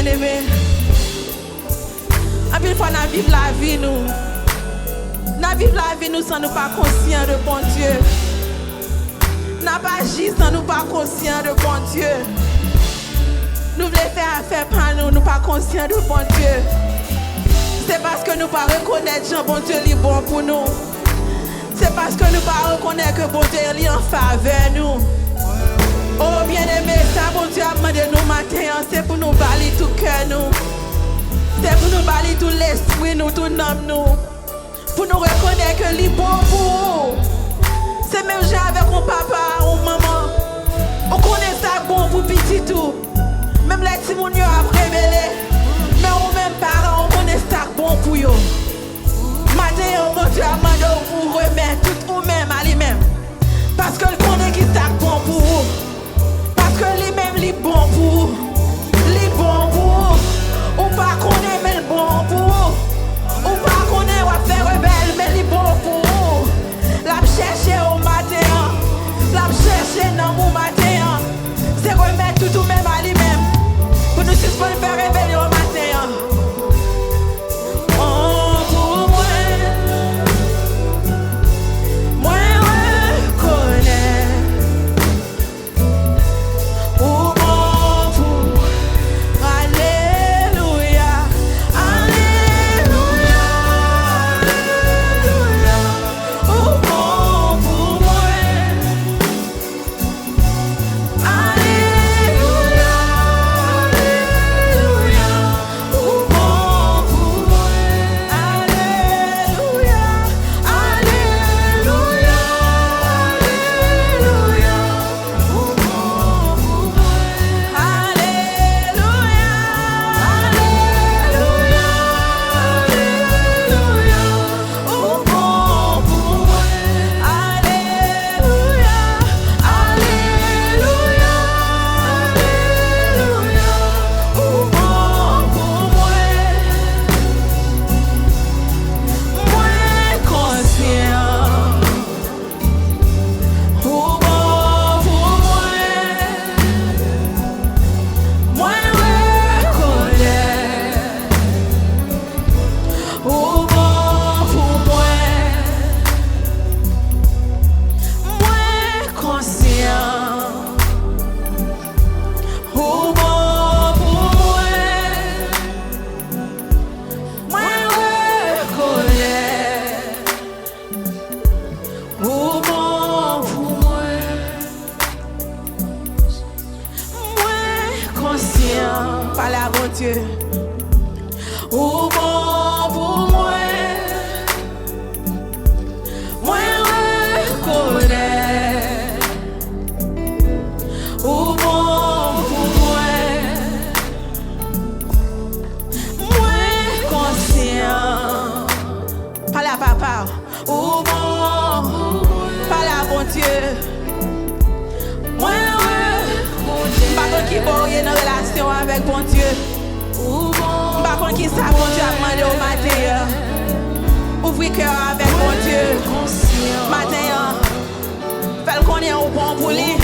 bien-aimé. En plus, il faut vivre la vie, nous. Nous vivons la vie, nous, sans nous pas conscients de bon Dieu. Nous pas agi sans nous pas conscients de bon Dieu. Nous voulons faire affaire par nous, nous pas conscients de bon Dieu. C'est parce que nous pas reconnaître Jean bon Dieu est bon pour nous. C'est parce que nous pas reconnaître que bon Dieu est en faveur nous. Oh bien-aimé, ça bon Dieu a demandé nous matin, c'est pour nous balayer tout cœur nous. C'est pour nous balayer tout l'esprit nous, tout l'âme nous. Pour nous reconnaître que est bon pour nous. C'est même gens avec mon papa ou maman. On connaît ça bon pour petit tout. Même les petits moun yo a révélé. Mais on même parents, on connaît ça bon pour eux. Matin, mon Dieu a demandé pour remettre tout ou même à lui-même. Parce que le connaît qui ça bon pour vous. Parce que lui-même est bon pour vous. Il est bon pour vous. Ou pas connaît mais le bon pour vous. Ou pas connaît ou faire rebelle mais il est bon pour vous. La chercher au matin. La chercher dans mon matin. C'est remettre tout ou même à lui-même. Pour nous suspendre faire révéler au matin. Matin, fais le qu'on est au bon pour lui.